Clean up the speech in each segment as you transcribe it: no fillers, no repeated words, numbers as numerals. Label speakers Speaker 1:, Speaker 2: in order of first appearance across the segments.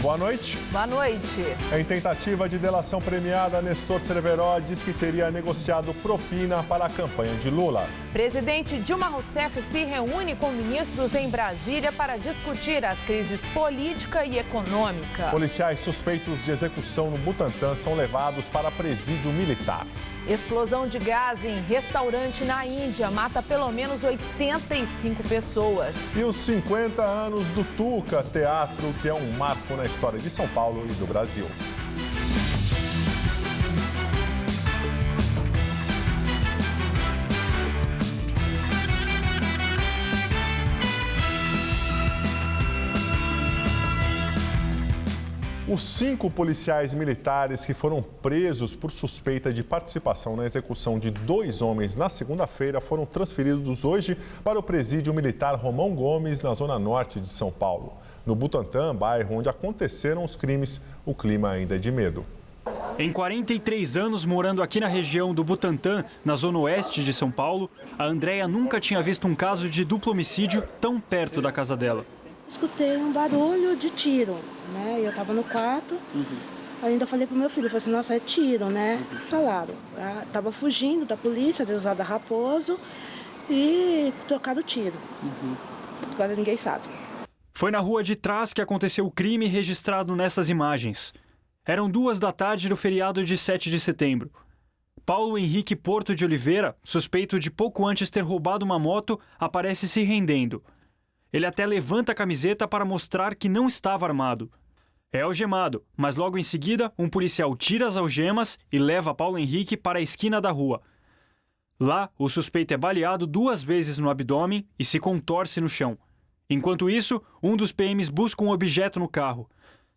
Speaker 1: Boa noite.
Speaker 2: Boa noite.
Speaker 1: Em tentativa de delação premiada, Nestor Cerveró diz que teria negociado propina para a campanha de Lula.
Speaker 2: Presidente Dilma Rousseff se reúne com ministros em Brasília para discutir as crises política e econômica.
Speaker 1: Policiais suspeitos de execução no Butantã são levados para presídio militar.
Speaker 2: Explosão de gás em restaurante na Índia mata pelo menos 85 pessoas.
Speaker 1: E os 50 anos do Tuca Teatro, que é um marco na história de São Paulo e do Brasil. Os 5 policiais militares que foram presos por suspeita de participação na execução de 2 homens na segunda-feira foram transferidos hoje para o presídio militar Romão Gomes, na zona norte de São Paulo. No Butantã, bairro onde aconteceram os crimes, o clima ainda é de medo.
Speaker 3: Em 43 anos morando aqui na região do Butantã, na zona oeste de São Paulo, a Andréia nunca tinha visto um caso de duplo homicídio tão perto da casa dela.
Speaker 4: Escutei um barulho de tiro, né? Eu estava no quarto, ainda falei pro meu filho, falei assim, nossa, é tiro, né? Falaram, estava fugindo da polícia, de usada Raposo, e trocaram o tiro. Agora ninguém sabe.
Speaker 3: Foi na rua de trás que aconteceu o crime registrado nessas imagens. Eram 2 da tarde do feriado de 7 de setembro. Paulo Henrique Porto de Oliveira, suspeito de pouco antes ter roubado uma moto, aparece se rendendo. Ele até levanta a camiseta para mostrar que não estava armado. É algemado, mas logo em seguida, um policial tira as algemas e leva Paulo Henrique para a esquina da rua. Lá, o suspeito é baleado 2 vezes no abdômen e se contorce no chão. Enquanto isso, um dos PMs busca um objeto no carro.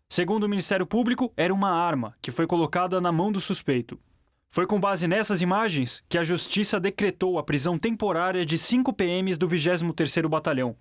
Speaker 3: Segundo o Ministério Público, era uma arma que foi colocada na mão do suspeito. Foi com base nessas imagens que a Justiça decretou a prisão temporária de 5 PMs do 23º Batalhão.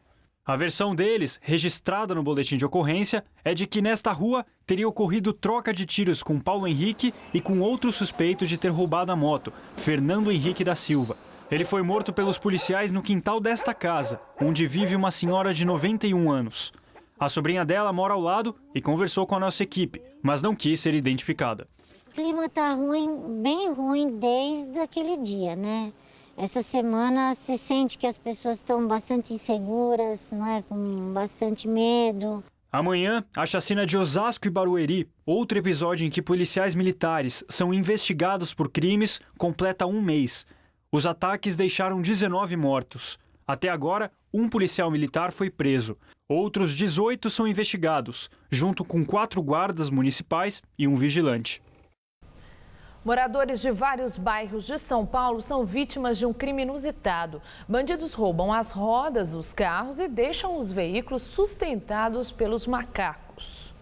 Speaker 3: A versão deles, registrada no boletim de ocorrência, é de que nesta rua teria ocorrido troca de tiros com Paulo Henrique e com outro suspeito de ter roubado a moto, Fernando Henrique da Silva. Ele foi morto pelos policiais no quintal desta casa, onde vive uma senhora de 91 anos. A sobrinha dela mora ao lado e conversou com a nossa equipe, mas não quis ser identificada.
Speaker 5: O clima tá ruim, bem ruim desde aquele dia, né? Essa semana se sente que as pessoas estão bastante inseguras, não é? Com bastante medo.
Speaker 3: Amanhã, a chacina de Osasco e Barueri, outro episódio em que policiais militares são investigados por crimes, completa 1 mês. Os ataques deixaram 19 mortos. Até agora, 1 policial militar foi preso. Outros 18 são investigados, junto com 4 guardas municipais e um vigilante.
Speaker 2: Moradores de vários bairros de São Paulo são vítimas de um crime inusitado. Bandidos roubam as rodas dos carros e deixam os veículos sustentados pelos macacos.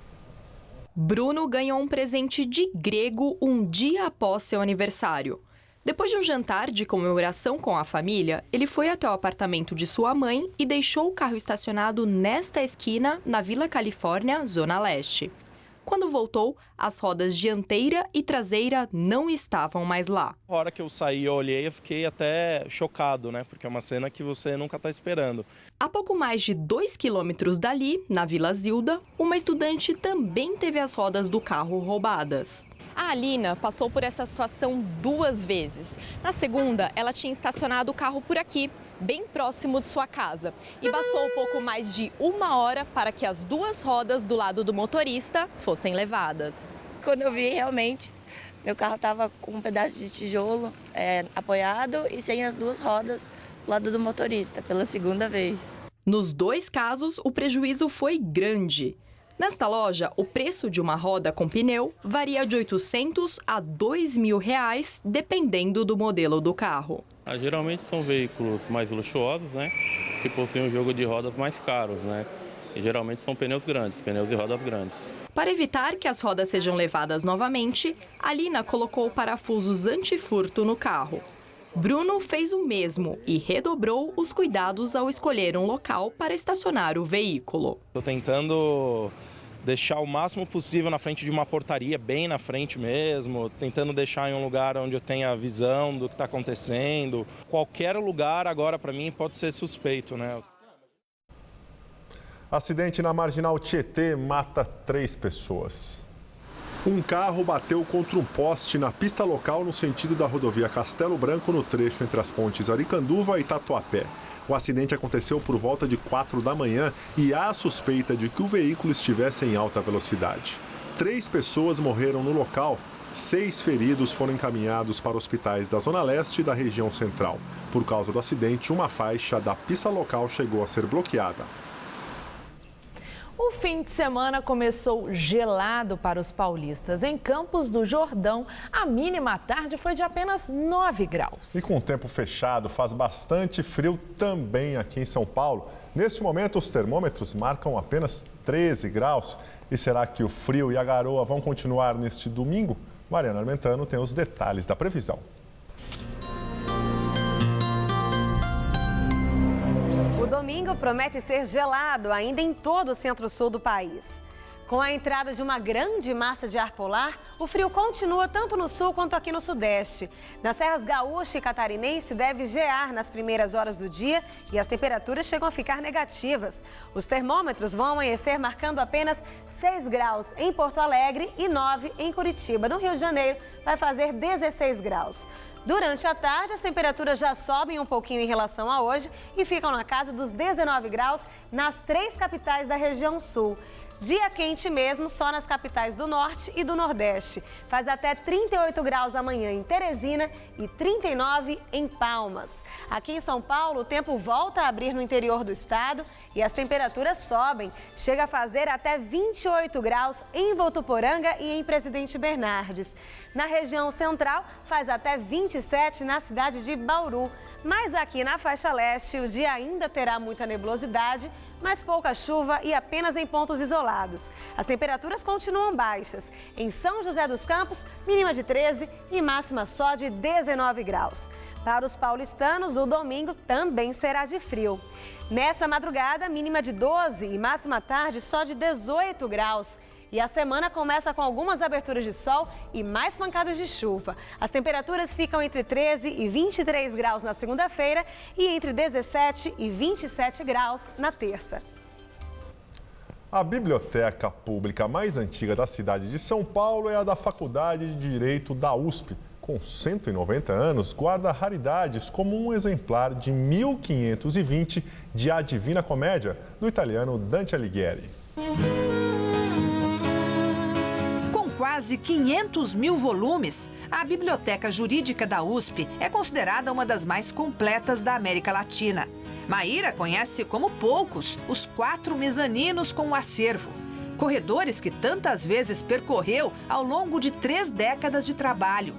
Speaker 6: Bruno ganhou um presente de grego um dia após seu aniversário. Depois de um jantar de comemoração com a família, ele foi até o apartamento de sua mãe e deixou o carro estacionado nesta esquina, na Vila Califórnia, Zona Leste. Quando voltou, as rodas dianteira e traseira não estavam mais lá.
Speaker 7: A hora que eu saí, eu olhei, eu fiquei até chocado, né? Porque é uma cena que você nunca está esperando.
Speaker 6: A pouco mais de 2 quilômetros dali, na Vila Zilda, uma estudante também teve as rodas do carro roubadas.
Speaker 8: A Alina passou por essa situação 2 vezes. Na segunda, ela tinha estacionado o carro por aqui, bem próximo de sua casa. E bastou um pouco mais de 1 hora para que as 2 rodas do lado do motorista fossem levadas.
Speaker 9: Quando eu vi, realmente, meu carro estava com um pedaço de tijolo apoiado e sem as 2 rodas do lado do motorista, pela segunda vez.
Speaker 6: Nos 2 casos, o prejuízo foi grande. Nesta loja, o preço de uma roda com pneu varia de R$800 a R$2.000, dependendo do modelo do carro.
Speaker 10: Geralmente são veículos mais luxuosos, né? Que possuem um jogo de rodas mais caros, né? E geralmente são pneus grandes, pneus e rodas grandes.
Speaker 6: Para evitar que as rodas sejam levadas novamente, a Lina colocou parafusos antifurto no carro. Bruno fez o mesmo e redobrou os cuidados ao escolher um local para estacionar o veículo.
Speaker 7: Estou tentando deixar o máximo possível na frente de uma portaria, bem na frente mesmo, tentando deixar em um lugar onde eu tenha visão do que está acontecendo. Qualquer lugar agora para mim pode ser suspeito, né?
Speaker 1: Acidente na Marginal Tietê mata 3 pessoas. Um carro bateu contra um poste na pista local no sentido da rodovia Castelo Branco, no trecho entre as pontes Aricanduva e Tatuapé. O acidente aconteceu por volta de 4 da manhã e há a suspeita de que o veículo estivesse em alta velocidade. 3 pessoas morreram no local. 6 feridos foram encaminhados para hospitais da Zona Leste e da região central. Por causa do acidente, uma faixa da pista local chegou a ser bloqueada.
Speaker 2: O fim de semana começou gelado para os paulistas. Em Campos do Jordão, a mínima à tarde foi de apenas 9 graus.
Speaker 1: E com o tempo fechado, faz bastante frio também aqui em São Paulo. Neste momento, os termômetros marcam apenas 13 graus. E será que o frio e a garoa vão continuar neste domingo? Mariana Armentano tem os detalhes da previsão.
Speaker 11: O domingo promete ser gelado ainda em todo o centro-sul do país. Com a entrada de uma grande massa de ar polar, o frio continua tanto no sul quanto aqui no sudeste. Nas serras gaúcha e catarinense deve gear nas primeiras horas do dia e as temperaturas chegam a ficar negativas. Os termômetros vão amanhecer marcando apenas 6 graus em Porto Alegre e 9 em Curitiba. No Rio de Janeiro vai fazer 16 graus. Durante a tarde, as temperaturas já sobem um pouquinho em relação a hoje e ficam na casa dos 19 graus nas 3 capitais da região sul. Dia quente mesmo só nas capitais do norte e do nordeste. Faz até 38 graus amanhã em Teresina e 39 em Palmas. Aqui em São Paulo, o tempo volta a abrir no interior do estado e as temperaturas sobem. Chega a fazer até 28 graus em Votuporanga e em Presidente Bernardes. Na região central, faz até 27 na cidade de Bauru. Mas aqui na faixa leste, o dia ainda terá muita nebulosidade, mas pouca chuva e apenas em pontos isolados. As temperaturas continuam baixas. Em São José dos Campos, mínima de 13 e máxima só de 19 graus. Para os paulistanos, o domingo também será de frio. Nessa madrugada, mínima de 12 e máxima tarde só de 18 graus. E a semana começa com algumas aberturas de sol e mais pancadas de chuva. As temperaturas ficam entre 13 e 23 graus na segunda-feira e entre 17 e 27 graus na terça.
Speaker 1: A biblioteca pública mais antiga da cidade de São Paulo é a da Faculdade de Direito da USP. Com 190 anos, guarda raridades como um exemplar de 1520 de A Divina Comédia, do italiano Dante Alighieri.
Speaker 12: Quase 500 mil volumes, a Biblioteca Jurídica da USP é considerada uma das mais completas da América Latina. Maíra conhece como poucos os 4 mezaninos com o acervo, corredores que tantas vezes percorreu ao longo de 3 décadas de trabalho.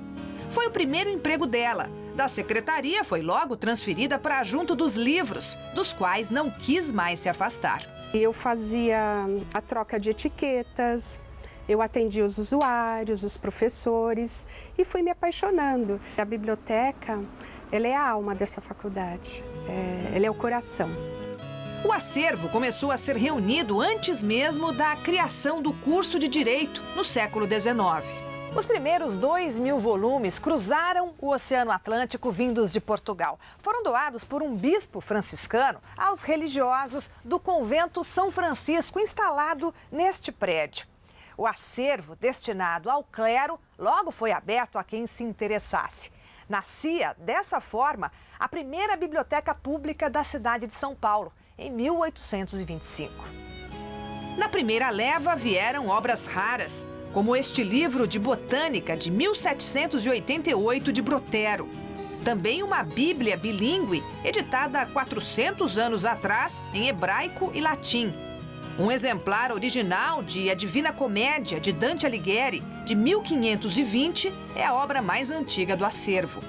Speaker 12: Foi o primeiro emprego dela. Da secretaria foi logo transferida para junto dos livros, dos quais não quis mais se afastar.
Speaker 13: Eu fazia a troca de etiquetas, eu atendia os usuários, os professores e fui me apaixonando. A biblioteca, ela é a alma dessa faculdade, ela é o coração.
Speaker 12: O acervo começou a ser reunido antes mesmo da criação do curso de Direito, no século XIX.
Speaker 14: Os primeiros 2.000 volumes cruzaram o Oceano Atlântico vindos de Portugal. Foram doados por um bispo franciscano aos religiosos do convento São Francisco, instalado neste prédio. O acervo destinado ao clero logo foi aberto a quem se interessasse. Nascia, dessa forma, a primeira biblioteca pública da cidade de São Paulo, em 1825.
Speaker 12: Na primeira leva vieram obras raras, como este livro de botânica de 1788 de Brotero. Também uma Bíblia bilíngue, editada há 400 anos atrás, em hebraico e latim. Um exemplar original de A Divina Comédia, de Dante Alighieri, de 1520, é a obra mais antiga do acervo.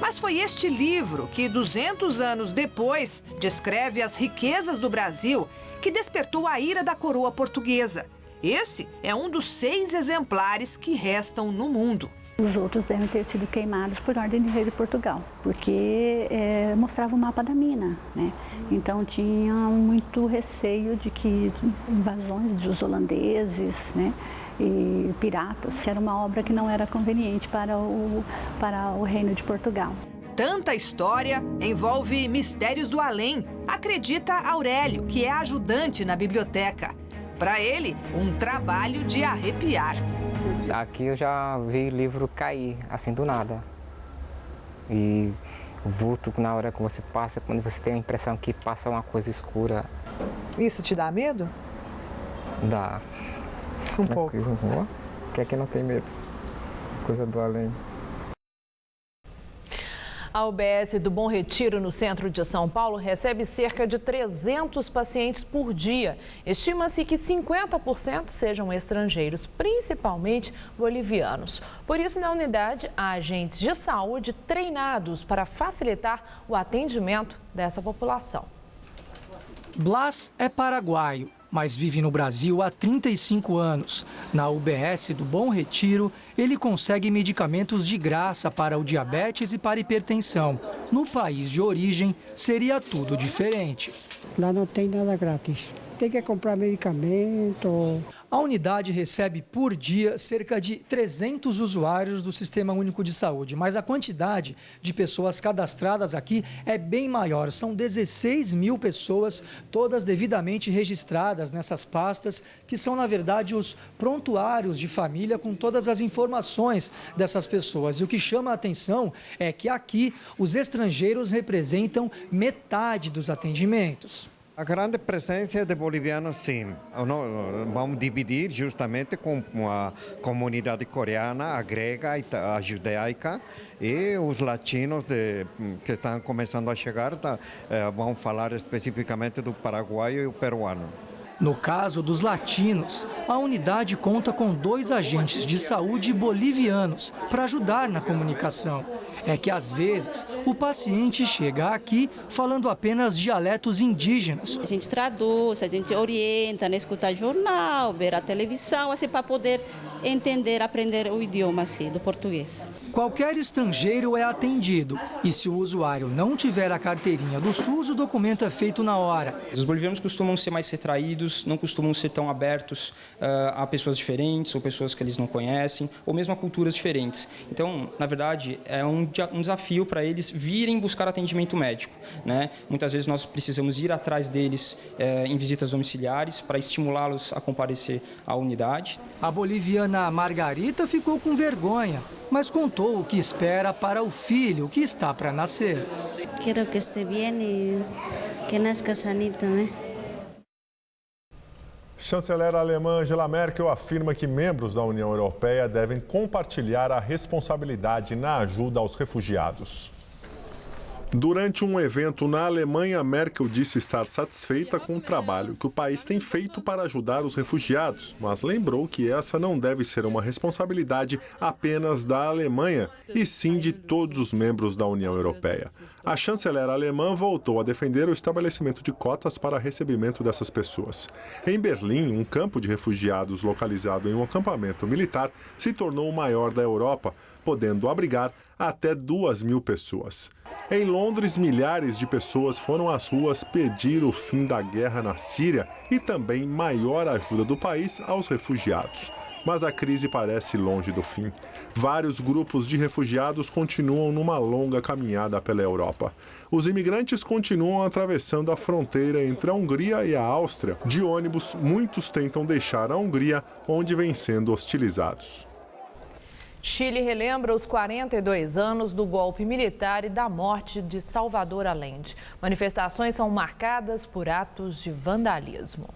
Speaker 12: Mas foi este livro que, 200 anos depois, descreve as riquezas do Brasil, que despertou a ira da coroa portuguesa. Esse é um dos 6 exemplares que restam no mundo.
Speaker 15: Os outros devem ter sido queimados por ordem de rei de Portugal, porque mostrava o mapa da mina, né? Então tinha muito receio de que invasões dos holandeses, né, e piratas, era uma obra que não era conveniente para o reino de Portugal.
Speaker 12: Tanta história envolve mistérios do além, acredita Aurélio, que é ajudante na biblioteca. Para ele, um trabalho de arrepiar.
Speaker 16: Aqui eu já vi livro cair, assim, do nada. E o vulto, na hora que você passa, quando você tem a impressão que passa uma coisa escura.
Speaker 14: Isso te dá medo?
Speaker 16: Dá.
Speaker 14: Um pouco.
Speaker 16: Quem é que não tem medo? Coisa do além.
Speaker 2: A UBS do Bom Retiro, no centro de São Paulo, recebe cerca de 300 pacientes por dia. Estima-se que 50% sejam estrangeiros, principalmente bolivianos. Por isso, na unidade, há agentes de saúde treinados para facilitar o atendimento dessa população.
Speaker 17: Blas é paraguaio, mas vive no Brasil há 35 anos. Na UBS do Bom Retiro, ele consegue medicamentos de graça para o diabetes e para a hipertensão. No país de origem, seria tudo diferente.
Speaker 18: Lá não tem nada grátis. Tem que comprar medicamento.
Speaker 17: A unidade recebe por dia cerca de 300 usuários do Sistema Único de Saúde, mas a quantidade de pessoas cadastradas aqui é bem maior. São 16 mil pessoas, todas devidamente registradas nessas pastas, que são, na verdade, os prontuários de família com todas as informações dessas pessoas. E o que chama a atenção é que aqui os estrangeiros representam metade dos atendimentos.
Speaker 19: A grande presença de bolivianos, sim. Vamos dividir justamente com a comunidade coreana, a grega, a judaica e os latinos que estão começando a chegar. Vamos falar especificamente do paraguaio e o peruano.
Speaker 17: No caso dos latinos, a unidade conta com 2 agentes de saúde bolivianos para ajudar na comunicação. É que, às vezes, o paciente chega aqui falando apenas dialetos indígenas.
Speaker 20: A gente traduz, a gente orienta, né, escutar jornal, ver a televisão, assim, para poder entender, aprender o idioma assim, do português.
Speaker 17: Qualquer estrangeiro é atendido e, se o usuário não tiver a carteirinha do SUS, o documento é feito na hora.
Speaker 21: Os bolivianos costumam ser mais retraídos, não costumam ser tão abertos a pessoas diferentes ou pessoas que eles não conhecem, ou mesmo a culturas diferentes. Então, na verdade, é um desafio para eles virem buscar atendimento médico, né? Muitas vezes nós precisamos ir atrás deles em visitas domiciliares para estimulá-los a comparecer à unidade.
Speaker 17: A boliviana Margarita ficou com vergonha, mas contou o que espera para o filho que está para nascer.
Speaker 20: Quero que esteja bem e que nasça sanito, né?
Speaker 1: Chanceler alemã Angela Merkel afirma que membros da União Europeia devem compartilhar a responsabilidade na ajuda aos refugiados. Durante um evento na Alemanha, Merkel disse estar satisfeita com o trabalho que o país tem feito para ajudar os refugiados, mas lembrou que essa não deve ser uma responsabilidade apenas da Alemanha, e sim de todos os membros da União Europeia. A chanceler alemã voltou a defender o estabelecimento de cotas para recebimento dessas pessoas. Em Berlim, um campo de refugiados localizado em um acampamento militar se tornou o maior da Europa, podendo abrigar até 2.000 pessoas. Em Londres, milhares de pessoas foram às ruas pedir o fim da guerra na Síria e também maior ajuda do país aos refugiados. Mas a crise parece longe do fim. Vários grupos de refugiados continuam numa longa caminhada pela Europa. Os imigrantes continuam atravessando a fronteira entre a Hungria e a Áustria. De ônibus, muitos tentam deixar a Hungria, onde vêm sendo hostilizados.
Speaker 2: Chile relembra os 42 anos do golpe militar e da morte de Salvador Allende. Manifestações são marcadas por atos de vandalismo.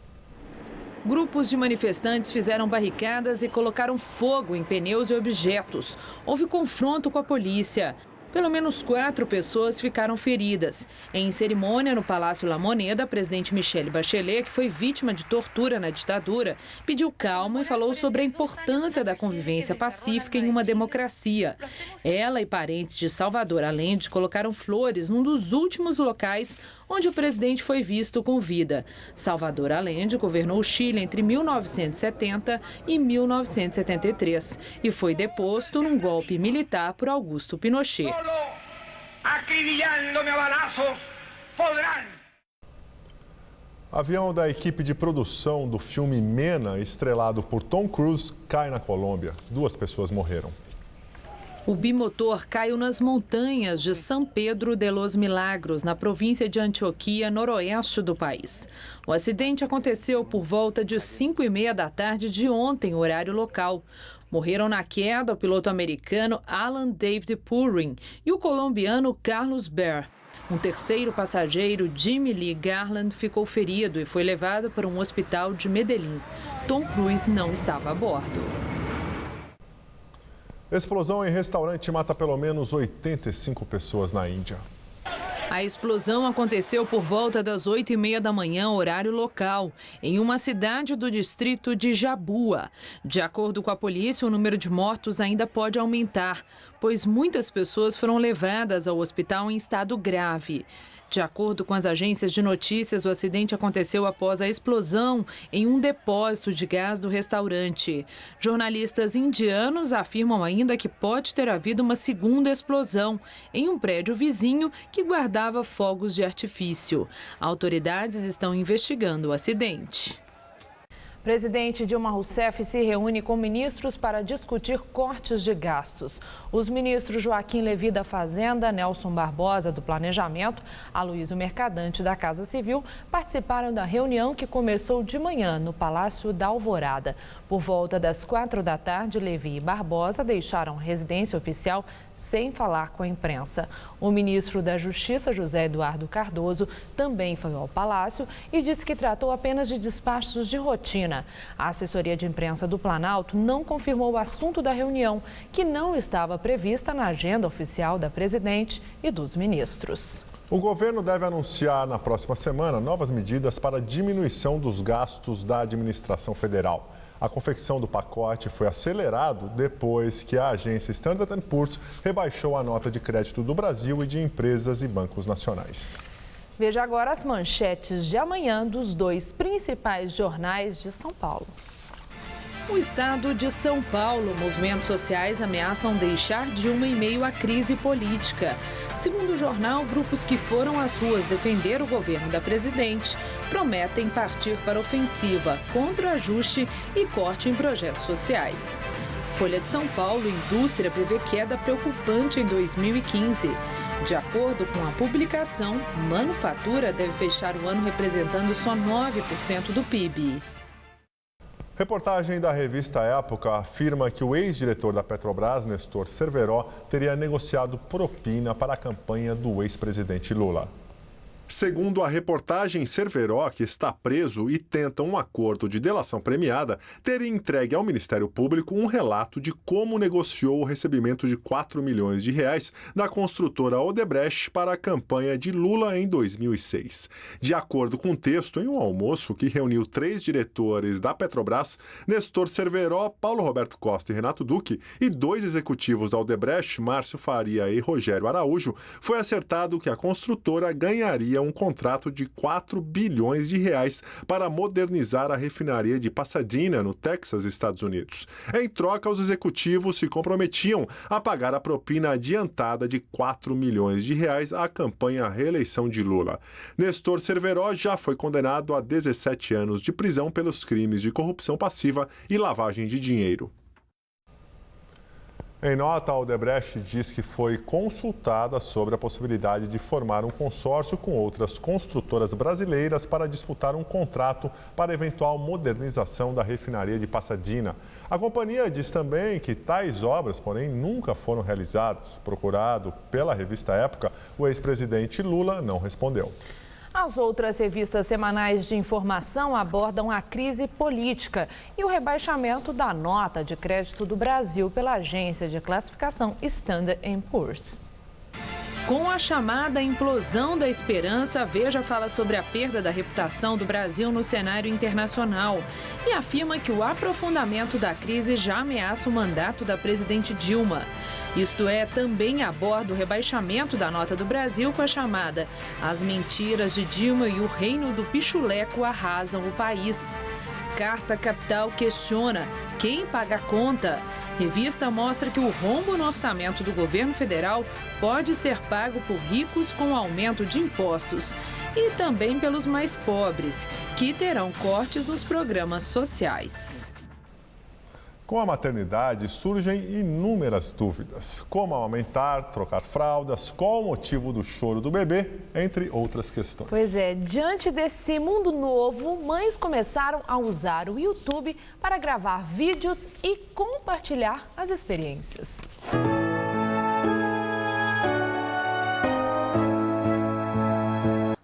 Speaker 2: Grupos de manifestantes fizeram barricadas e colocaram fogo em pneus e objetos. Houve confronto com a polícia. Pelo menos 4 pessoas ficaram feridas. Em cerimônia no Palácio La Moneda, a presidente Michelle Bachelet, que foi vítima de tortura na ditadura, pediu calma e falou sobre a importância da convivência pacífica em uma democracia. Ela e parentes de Salvador Allende colocaram flores num dos últimos locais onde o presidente foi visto com vida. Salvador Allende governou o Chile entre 1970 e 1973 e foi deposto num golpe militar por Augusto Pinochet.
Speaker 1: Avião da equipe de produção do filme Mena, estrelado por Tom Cruise, cai na Colômbia. 2 pessoas morreram.
Speaker 2: O bimotor caiu nas montanhas de São Pedro de los Milagros, na província de Antioquia, noroeste do país. O acidente aconteceu por volta de 5h30 da tarde de ontem, horário local. Morreram na queda o piloto americano Alan David Purring e o colombiano Carlos Baer. Um terceiro passageiro, Jimmy Lee Garland, ficou ferido e foi levado para um hospital de Medellín. Tom Cruise não estava a bordo.
Speaker 1: Explosão em restaurante mata pelo menos 85 pessoas na Índia.
Speaker 2: A explosão aconteceu por volta das 8h30 da manhã, horário local, em uma cidade do distrito de Jabua. De acordo com a polícia, o número de mortos ainda pode aumentar, pois muitas pessoas foram levadas ao hospital em estado grave. De acordo com as agências de notícias, o acidente aconteceu após a explosão em um depósito de gás do restaurante. Jornalistas indianos afirmam ainda que pode ter havido uma segunda explosão em um prédio vizinho que guardava fogos de artifício. Autoridades estão investigando o acidente. Presidente Dilma Rousseff se reúne com ministros para discutir cortes de gastos. Os ministros Joaquim Levy da Fazenda, Nelson Barbosa do Planejamento, Aloysio Mercadante da Casa Civil participaram da reunião que começou de manhã no Palácio da Alvorada. Por volta das 4 da tarde, Levy e Barbosa deixaram a residência oficial sem falar com a imprensa. O ministro da Justiça, José Eduardo Cardoso, também foi ao Palácio e disse que tratou apenas de despachos de rotina. A assessoria de imprensa do Planalto não confirmou o assunto da reunião, que não estava prevista na agenda oficial da presidente e dos ministros.
Speaker 1: O governo deve anunciar na próxima semana novas medidas para a diminuição dos gastos da administração federal. A confecção do pacote foi acelerado depois que a agência Standard & Poor's rebaixou a nota de crédito do Brasil e de empresas e bancos nacionais.
Speaker 2: Veja agora as manchetes de amanhã dos dois principais jornais de São Paulo. O estado de São Paulo, movimentos sociais ameaçam deixar Dilma em meio à crise política. Segundo o jornal, grupos que foram às ruas defender o governo da presidente prometem partir para ofensiva contra ajuste e corte em projetos sociais. Folha de São Paulo, indústria prevê queda preocupante em 2015. De acordo com a publicação, manufatura deve fechar o ano representando só 9% do PIB.
Speaker 1: Reportagem da revista Época afirma que o ex-diretor da Petrobras, Nestor Cerveró, teria negociado propina para a campanha do ex-presidente Lula. Segundo a reportagem, Cerveró, que está preso e tenta um acordo de delação premiada, teria entregue ao Ministério Público um relato de como negociou o recebimento de 4 milhões de reais da construtora Odebrecht para a campanha de Lula em 2006. De acordo com o texto, em um almoço que reuniu 3 diretores da Petrobras, Nestor Cerveró, Paulo Roberto Costa e Renato Duque, e 2 executivos da Odebrecht, Márcio Faria e Rogério Araújo, foi acertado que a construtora ganharia um contrato de 4 bilhões de reais para modernizar a refinaria de Pasadena, no Texas, Estados Unidos. Em troca, os executivos se comprometiam a pagar a propina adiantada de 4 milhões de reais à campanha à reeleição de Lula. Nestor Cerveró já foi condenado a 17 anos de prisão pelos crimes de corrupção passiva e lavagem de dinheiro. Em nota, a Odebrecht diz que foi consultada sobre a possibilidade de formar um consórcio com outras construtoras brasileiras para disputar um contrato para eventual modernização da refinaria de Pasadena. A companhia diz também que tais obras, porém, nunca foram realizadas. Procurado pela revista Época, o ex-presidente Lula não respondeu.
Speaker 2: As outras revistas semanais de informação abordam a crise política e o rebaixamento da nota de crédito do Brasil pela agência de classificação Standard & Poor's. Com a chamada implosão da esperança, a Veja fala sobre a perda da reputação do Brasil no cenário internacional e afirma que o aprofundamento da crise já ameaça o mandato da presidente Dilma. Isto é, também aborda o rebaixamento da nota do Brasil com a chamada As mentiras de Dilma e o reino do pichuleco arrasam o país. Carta Capital questiona quem paga a conta. Revista mostra que o rombo no orçamento do governo federal pode ser pago por ricos com aumento de impostos e também pelos mais pobres, que terão cortes nos programas sociais.
Speaker 1: Com a maternidade surgem inúmeras dúvidas, como amamentar, trocar fraldas, qual o motivo do choro do bebê, entre outras questões.
Speaker 2: Pois é, diante desse mundo novo, mães começaram a usar o YouTube para gravar vídeos e compartilhar as experiências.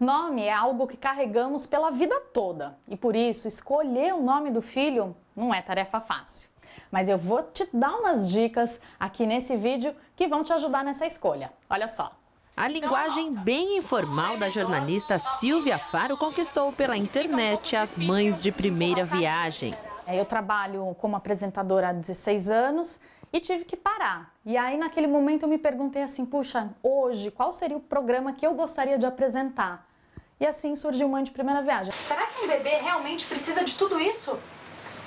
Speaker 4: Nome é algo que carregamos pela vida toda e por isso escolher o nome do filho não é tarefa fácil. Mas eu vou te dar umas dicas aqui nesse vídeo que vão te ajudar nessa escolha. Olha só.
Speaker 22: A linguagem bem informal da jornalista Silvia Faro conquistou pela internet as mães de primeira viagem.
Speaker 4: Eu trabalho como apresentadora há 16 anos e tive que parar. E aí, naquele momento, eu me perguntei assim, puxa, hoje, qual seria o programa que eu gostaria de apresentar? E assim surgiu Mãe de Primeira Viagem. Será que um bebê realmente precisa de tudo isso?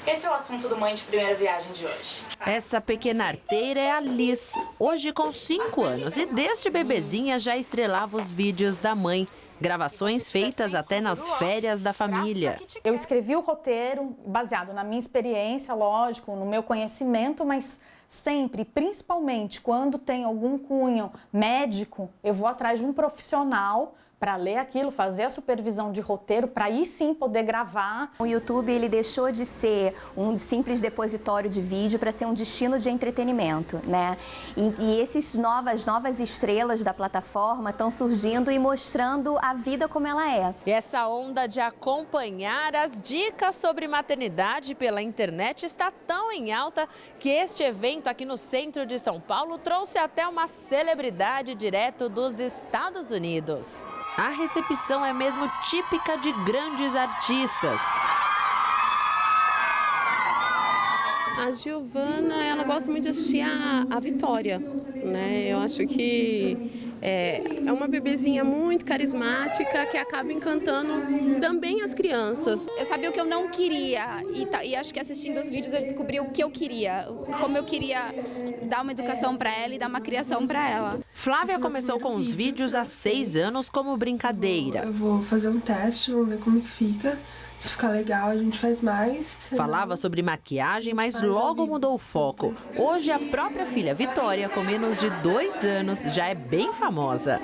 Speaker 4: Esse é o assunto do Mãe de Primeira Viagem de hoje.
Speaker 22: Essa pequena arteira é a Liz, hoje com 5 anos, e desde bebezinha já estrelava os vídeos da mãe. Gravações feitas até nas férias da família.
Speaker 4: Eu escrevi o roteiro baseado na minha experiência, lógico, no meu conhecimento, mas sempre, principalmente quando tem algum cunho médico, eu vou atrás de um profissional para ler aquilo, fazer a supervisão de roteiro, para aí sim poder gravar.
Speaker 23: O YouTube ele deixou de ser um simples depositório de vídeo para ser um destino de entretenimento, né? E essas novas estrelas da plataforma estão surgindo e mostrando a vida como ela é.
Speaker 22: E essa onda de acompanhar as dicas sobre maternidade pela internet está tão em alta que este evento aqui no centro de São Paulo trouxe até uma celebridade direto dos Estados Unidos. A recepção é mesmo típica de grandes artistas.
Speaker 24: A Giovana, ela gosta muito de assistir a Vitória, né? Eu acho que é uma bebezinha muito carismática que acaba encantando também as crianças.
Speaker 25: Eu sabia o que eu não queria e acho que assistindo os vídeos eu descobri o que eu queria, como eu queria dar uma educação para ela e dar uma criação para ela.
Speaker 22: Flávia começou com os vídeos há 6 anos como brincadeira.
Speaker 26: Eu vou fazer um teste, vamos ver como que fica. Se ficar legal, a gente faz mais.
Speaker 22: Falava sobre maquiagem, mas logo mudou o foco. Hoje, a própria filha Vitória, com menos de 2 anos, já é bem famosa.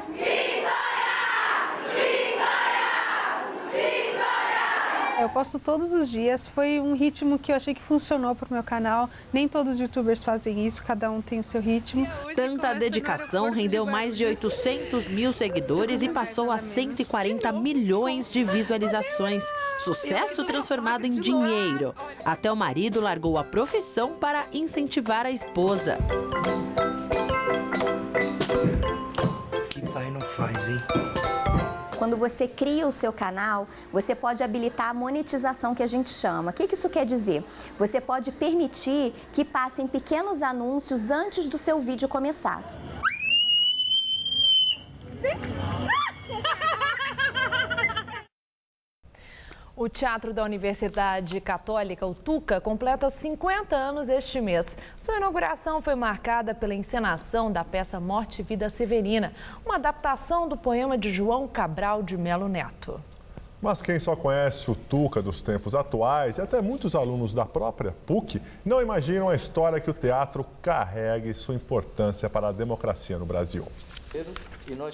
Speaker 27: Eu posto todos os dias, foi um ritmo que eu achei que funcionou para o meu canal. Nem todos os youtubers fazem isso, cada um tem o seu ritmo.
Speaker 22: Tanta dedicação rendeu mais de 800 mil seguidores e passou a 140 milhões de visualizações. Sucesso transformado em dinheiro. Até o marido largou a profissão para incentivar a esposa.
Speaker 28: Que pai não faz, hein?
Speaker 23: Quando você cria o seu canal, você pode habilitar a monetização, que a gente chama. O que isso quer dizer? Você pode permitir que passem pequenos anúncios antes do seu vídeo começar.
Speaker 2: O Teatro da Universidade Católica, o Tuca, completa 50 anos este mês. Sua inauguração foi marcada pela encenação da peça Morte e Vida Severina, uma adaptação do poema de João Cabral de Melo Neto.
Speaker 1: Mas quem só conhece o Tuca dos tempos atuais e até muitos alunos da própria PUC não imaginam a história que o teatro carrega e sua importância para a democracia no Brasil.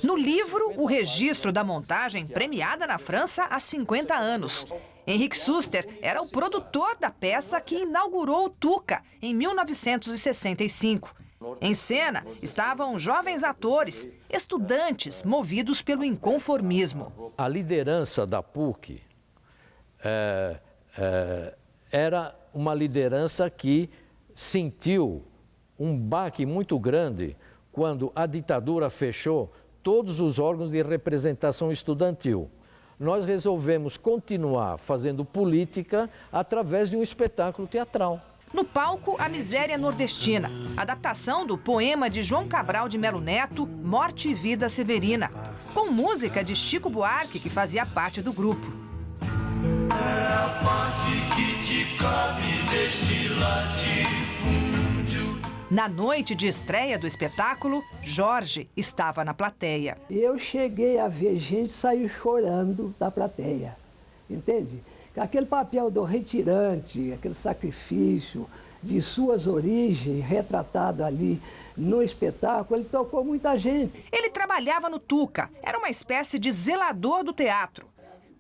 Speaker 12: No livro, o registro da montagem premiada na França há 50 anos. Henrique Suster era o produtor da peça que inaugurou o Tuca em 1965. Em cena estavam jovens atores, estudantes movidos pelo inconformismo.
Speaker 29: A liderança da PUC era uma liderança que sentiu um baque muito grande quando a ditadura fechou todos os órgãos de representação estudantil. Nós resolvemos continuar fazendo política através de um espetáculo teatral.
Speaker 12: No palco, A Miséria Nordestina, adaptação do poema de João Cabral de Melo Neto, Morte e Vida Severina, com música de Chico Buarque, que fazia parte do grupo.
Speaker 30: É a parte que te cabe deste latifúndio.
Speaker 12: Na noite de estreia do espetáculo, Jorge estava na plateia.
Speaker 31: Eu cheguei a ver gente sair chorando da plateia, entende? Aquele papel do retirante, aquele sacrifício, de suas origens, retratado ali no espetáculo, ele tocou muita gente.
Speaker 12: Ele trabalhava no Tuca, era uma espécie de zelador do teatro.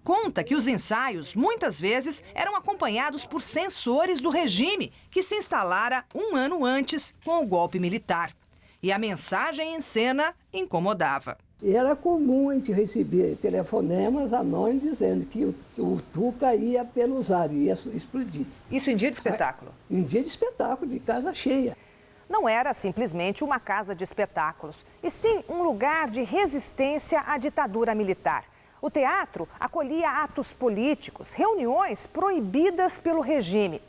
Speaker 12: Conta que os ensaios, muitas vezes, eram acompanhados por censores do regime, que se instalara um ano antes com o golpe militar. E a mensagem em cena incomodava.
Speaker 31: Era comum a gente receber telefonemas anônimos dizendo que o Tuca ia peluzar, ia explodir.
Speaker 12: Isso em dia de espetáculo?
Speaker 31: Em dia de espetáculo, de casa cheia.
Speaker 12: Não era simplesmente uma casa de espetáculos, e sim um lugar de resistência à ditadura militar. O teatro acolhia atos políticos, reuniões proibidas pelo regime.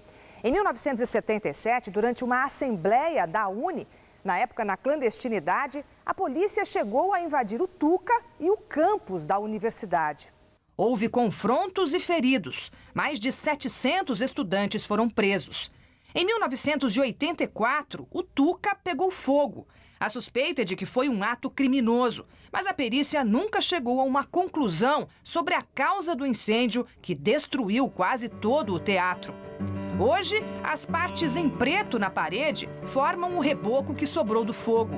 Speaker 12: Em 1977, durante uma assembleia da UNE, na época na clandestinidade, a polícia chegou a invadir o Tuca e o campus da universidade. Houve confrontos e feridos. Mais de 700 estudantes foram presos. Em 1984, o Tuca pegou fogo. A suspeita é de que foi um ato criminoso, mas a perícia nunca chegou a uma conclusão sobre a causa do incêndio que destruiu quase todo o teatro. Hoje, as partes em preto na parede formam o reboco que sobrou do fogo.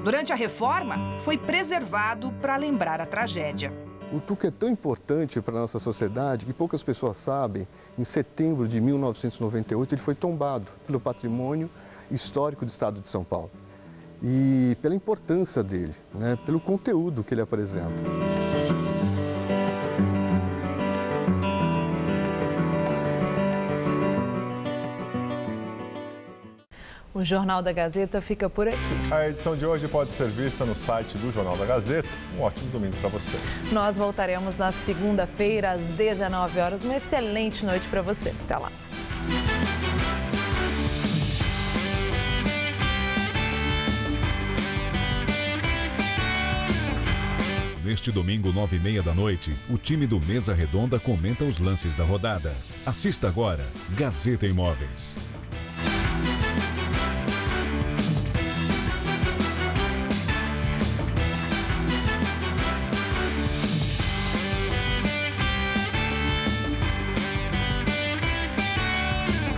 Speaker 12: Durante a reforma, foi preservado para lembrar a tragédia.
Speaker 3: O Tuca é tão importante para a nossa sociedade que poucas pessoas sabem. Em setembro de 1998, ele foi tombado pelo Patrimônio Histórico do Estado de São Paulo. E pela importância dele, né, pelo conteúdo que ele apresenta.
Speaker 2: O Jornal da Gazeta fica por aqui.
Speaker 1: A edição de hoje pode ser vista no site do Jornal da Gazeta. Um ótimo domingo para você.
Speaker 2: Nós voltaremos na segunda-feira, às 19 horas. Uma excelente noite para você. Até lá.
Speaker 5: Neste domingo, 9h30 da noite, o time do Mesa Redonda comenta os lances da rodada. Assista agora, Gazeta Imóveis.